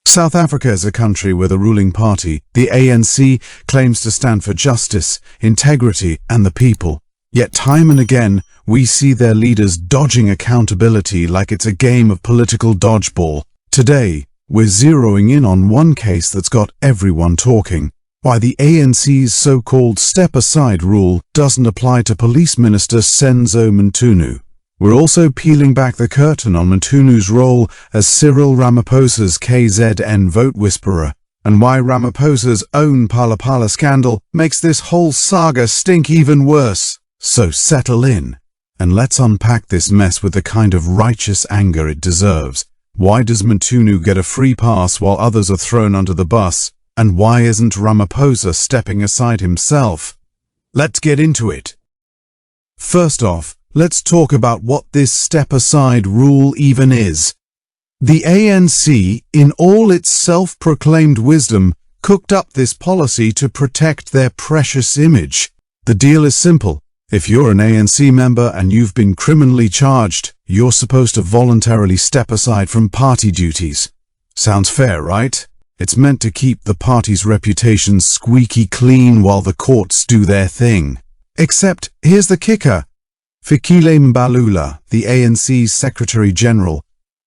South Africa is a country where the ruling party, the ANC, claims to stand for justice, integrity, and the people. Yet time and again, we see their leaders dodging accountability like it's a game of political dodgeball. Today, we're zeroing in on one case that's got everyone talking. Why the ANC's so-called StepAside rule doesn't apply to Police Minister Senzo Mchunu. We're also peeling back the curtain on Mchunu's role as Cyril Ramaphosa's KZN vote whisperer, and why Ramaphosa's own Phala scandal makes this whole saga stink even worse. So settle in, and let's unpack this mess with the kind of righteous anger it deserves. Why does Mchunu get a free pass while others are thrown under the bus? And why isn't Ramaphosa stepping aside himself? Let's get into it. First off, let's talk about what this StepAside rule even is. The ANC, in all its self-proclaimed wisdom, cooked up this policy to protect their precious image. The deal is simple. If you're an ANC member and you've been criminally charged, you're supposed to voluntarily step aside from party duties. Sounds fair, right? It's meant to keep the party's reputation squeaky clean while the courts do their thing. Except, here's the kicker. Fikile Mbalula, the ANC's Secretary-General,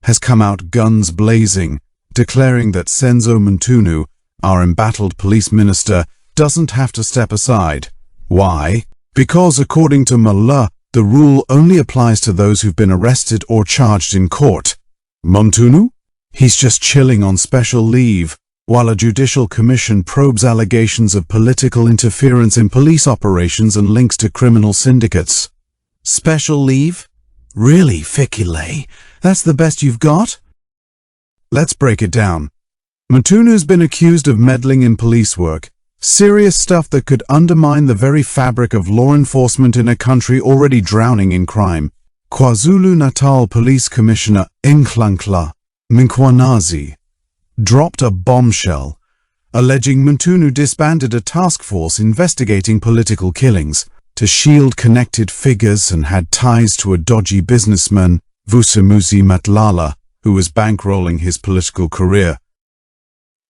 has come out guns blazing, declaring that Senzo Mchunu, our embattled police minister, doesn't have to step aside. Why? Because according to Mullah, the rule only applies to those who've been arrested or charged in court. Mchunu? He's just chilling on special leave, while a Judicial Commission probes allegations of political interference in police operations and links to criminal syndicates. Special leave? Really, Fikile? That's the best you've got? Let's break it down. Mchunu's been accused of meddling in police work, serious stuff that could undermine the very fabric of law enforcement in a country already drowning in crime. KwaZulu-Natal Police Commissioner Nhlanhla Mchunus dropped a bombshell, alleging Mchunu disbanded a task force investigating political killings to shield connected figures and had ties to a dodgy businessman, Vusimuzi Matlala, who was bankrolling his political career.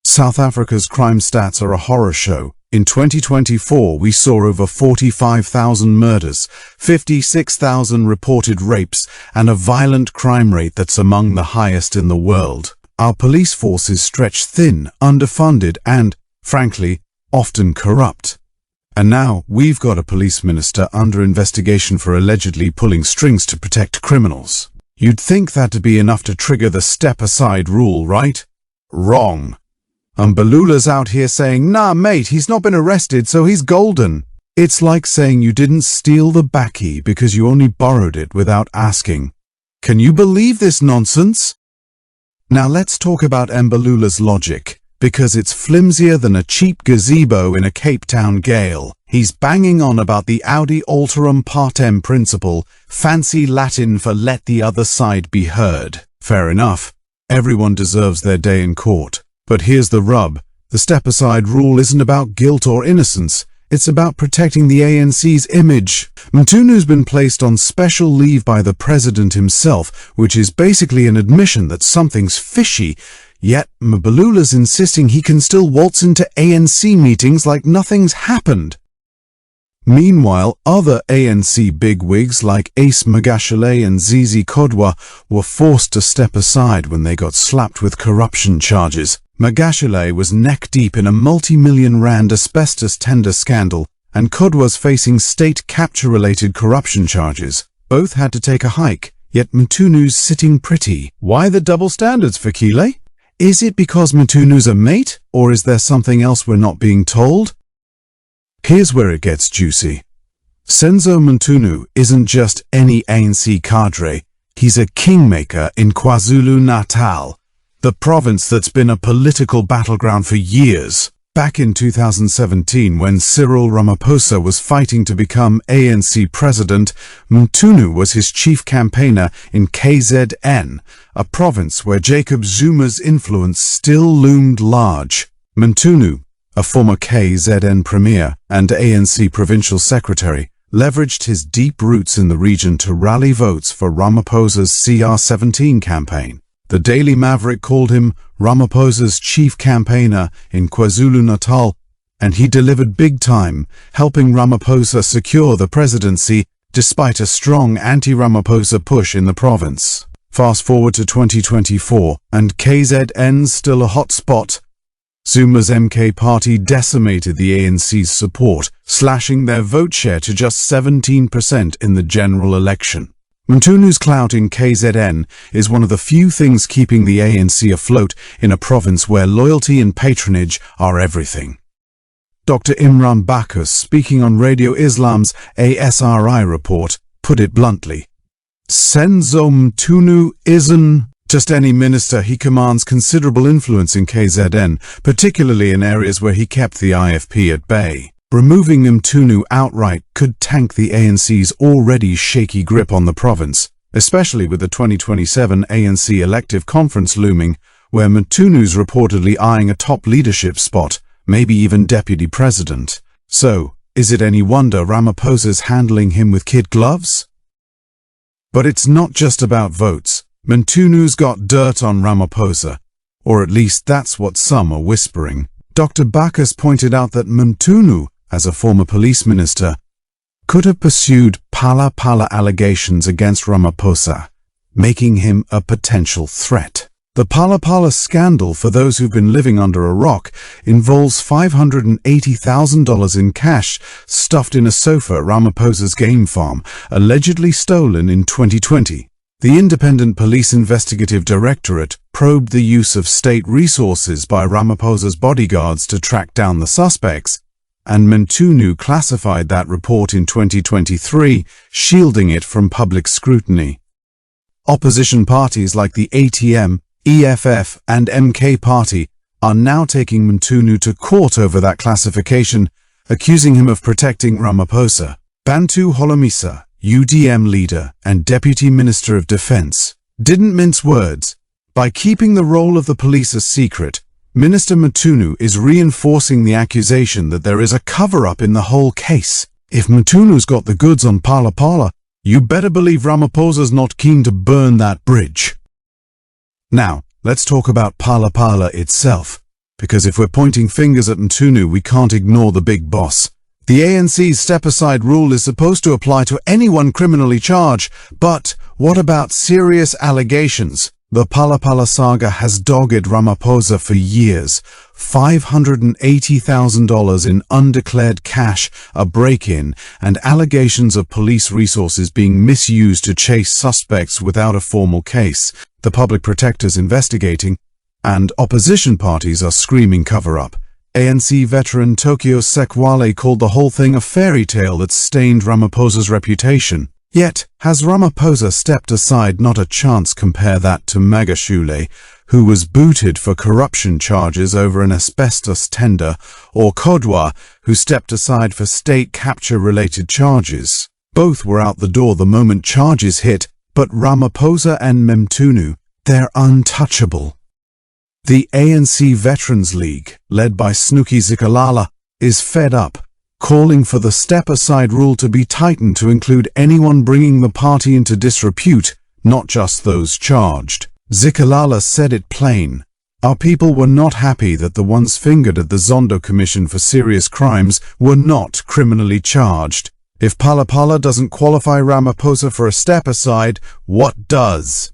South Africa's crime stats are a horror show. In 2024, we saw over 45,000 murders, 56,000 reported rapes, and a violent crime rate that's among the highest in the world. Our police force is stretched thin, underfunded, and, frankly, often corrupt. And now we've got a police minister under investigation for allegedly pulling strings to protect criminals. You'd think that'd be enough to trigger the step-aside rule, right? Wrong. Mbalula's out here saying, nah mate, he's not been arrested, so he's golden. It's like saying you didn't steal the baccy because you only borrowed it without asking. Can you believe this nonsense? Now let's talk about Mbalula's logic, because it's flimsier than a cheap gazebo in a Cape Town gale. He's banging on about the Audi Alterum Partem principle, fancy Latin for let the other side be heard. Fair enough. Everyone deserves their day in court. But here's the rub. The step-aside rule isn't about guilt or innocence. It's about protecting the ANC's image. Mchunu's been placed on special leave by the president himself, which is basically an admission that something's fishy. Yet Mbalula's insisting he can still waltz into ANC meetings like nothing's happened. Meanwhile, other ANC bigwigs like Ace Magashule and Zizi Kodwa were forced to step aside when they got slapped with corruption charges. Magashule was neck-deep in a multi-million rand asbestos tender scandal, and Kodwa's facing state capture-related corruption charges. Both had to take a hike, yet Mchunu's sitting pretty. Why the double standards, Fikile? Is it because Mchunu's a mate, or is there something else we're not being told? Here's where it gets juicy. Senzo Mchunu isn't just any ANC cadre. He's a kingmaker in KwaZulu-Natal, the province that's been a political battleground for years. Back in 2017, when Cyril Ramaphosa was fighting to become ANC president, Mchunu was his chief campaigner in KZN, a province where Jacob Zuma's influence still loomed large. Mchunu, a former KZN premier and ANC provincial secretary, leveraged his deep roots in the region to rally votes for Ramaphosa's CR17 campaign. The Daily Maverick called him Ramaphosa's chief campaigner in KwaZulu-Natal, and he delivered big time, helping Ramaphosa secure the presidency despite a strong anti-Ramaphosa push in the province. Fast forward to 2024, and KZN's still a hot spot. Zuma's MK party decimated the ANC's support, slashing their vote share to just 17% in the general election. Mchunu's clout in KZN is one of the few things keeping the ANC afloat in a province where loyalty and patronage are everything. Dr. Imran Bacchus, speaking on Radio Islam's ASRI report, put it bluntly. Senzo Mchunu isn't just any minister. He commands considerable influence in KZN, particularly in areas where he kept the IFP at bay. Removing Mchunu outright could tank the ANC's already shaky grip on the province, especially with the 2027 ANC elective conference looming, where Mchunu's reportedly eyeing a top leadership spot, maybe even deputy president. So, is it any wonder Ramaphosa's handling him with kid gloves? But it's not just about votes. Mchunu's got dirt on Ramaphosa, or at least that's what some are whispering. Dr. Bacchus pointed out that Mchunu, as a former police minister, could have pursued pala allegations against Ramaphosa, making him a potential threat. The pala scandal, for those who've been living under a rock, involves $580,000 in cash stuffed in a sofa at Ramaphosa's game farm, allegedly stolen in 2020. The Independent Police Investigative Directorate probed the use of state resources by Ramaphosa's bodyguards to track down the suspects, and Mchunu classified that report in 2023, shielding it from public scrutiny. Opposition parties like the ATM, EFF and MK party are now taking Mchunu to court over that classification, accusing him of protecting Ramaphosa. Bantu Holomisa, UDM leader and Deputy Minister of Defense, didn't mince words. By keeping the role of the police a secret, Minister Mchunu is reinforcing the accusation that there is a cover-up in the whole case. If Mchunu's got the goods on pala, you better believe Ramaphosa's not keen to burn that bridge. Now, let's talk about pala itself, because if we're pointing fingers at Mchunu, we can't ignore the big boss. The ANC's StepAside rule is supposed to apply to anyone criminally charged, but what about serious allegations? The pala saga has dogged Ramaphosa for years. $580,000 in undeclared cash, a break-in, and allegations of police resources being misused to chase suspects without a formal case. The public protector's investigating, and opposition parties are screaming cover-up. ANC veteran Tokyo Sekwale called the whole thing a fairy tale that stained Ramaphosa's reputation. Yet, has Ramaphosa stepped aside? Not a chance. Compare that to Magashule, who was booted for corruption charges over an asbestos tender, or Kodwa, who stepped aside for state capture-related charges. Both were out the door the moment charges hit, but Ramaphosa and Mchunu, they're untouchable. The ANC Veterans League, led by Snooky Zikalala, is fed up, calling for the StepAside rule to be tightened to include anyone bringing the party into disrepute, not just those charged. Zikalala said it plain. Our people were not happy that the ones fingered at the Zondo Commission for serious crimes were not criminally charged. If pala doesn't qualify Ramaphosa for a StepAside, what does?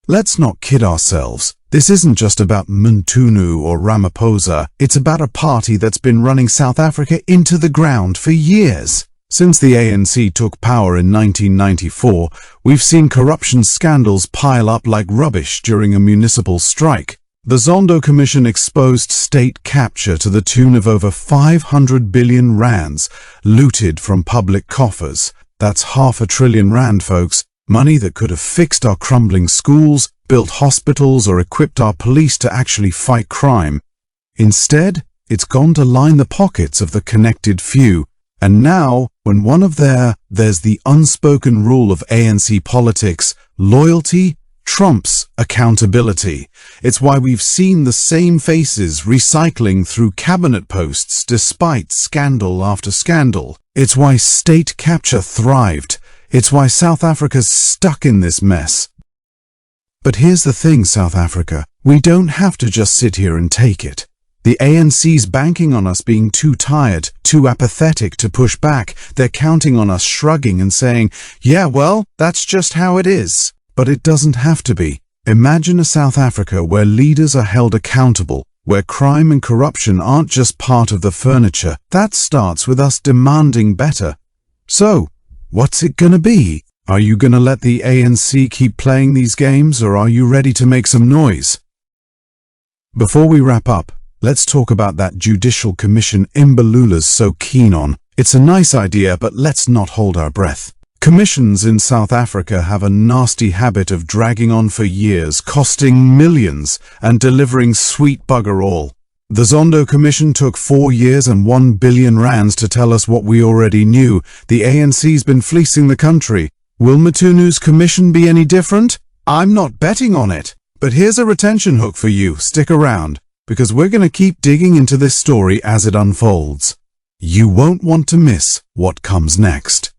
Let's not kid ourselves. This isn't just about Mchunu or Ramaphosa, it's about a party that's been running South Africa into the ground for years. Since the ANC took power in 1994, we've seen corruption scandals pile up like rubbish during a municipal strike. The Zondo Commission exposed state capture to the tune of over 500 billion rands, looted from public coffers. That's R500 billion, folks. Money that could have fixed our crumbling schools, built hospitals, or equipped our police to actually fight crime. Instead, it's gone to line the pockets of the connected few. And now, when there's the unspoken rule of ANC politics, loyalty trumps accountability. It's why we've seen the same faces recycling through cabinet posts despite scandal after scandal. It's why state capture thrived. It's why South Africa's stuck in this mess. But here's the thing, South Africa, we don't have to just sit here and take it. The ANC's banking on us being too tired, too apathetic to push back. They're counting on us shrugging and saying, yeah, well, that's just how it is. But it doesn't have to be. Imagine a South Africa where leaders are held accountable, where crime and corruption aren't just part of the furniture. That starts with us demanding better. So, what's it gonna be? Are you gonna let the ANC keep playing these games, or are you ready to make some noise? Before we wrap up, let's talk about that Judicial Commission Imbalula's so keen on. It's a nice idea, but let's not hold our breath. Commissions in South Africa have a nasty habit of dragging on for years, costing millions, and delivering sweet bugger all. The Zondo Commission took 4 years and 1 billion rands to tell us what we already knew. The ANC's been fleecing the country. Will Mchunu's commission be any different? I'm not betting on it. But here's a retention hook for you. Stick around, because we're going to keep digging into this story as it unfolds. You won't want to miss what comes next.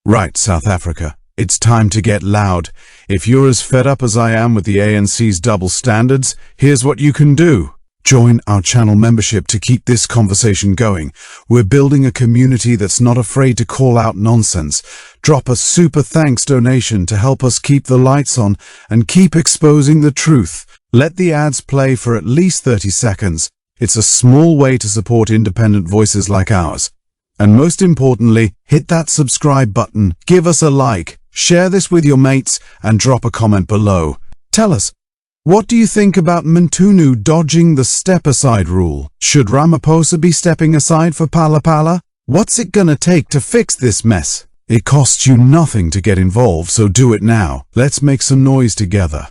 Right, South Africa, it's time to get loud. If you're as fed up as I am with the ANC's double standards, here's what you can do. Join our channel membership to keep this conversation going. We're building a community that's not afraid to call out nonsense. Drop a super thanks donation to help us keep the lights on and keep exposing the truth. Let the ads play for at least 30 seconds. It's a small way to support independent voices like ours. And most importantly, hit that subscribe button, give us a like, share this with your mates, and drop a comment below. Tell us, what do you think about Mchunu dodging the StepAside rule? Should Ramaphosa be stepping aside for Phala? What's it gonna take to fix this mess? It costs you nothing to get involved, so do it now. Let's make some noise together.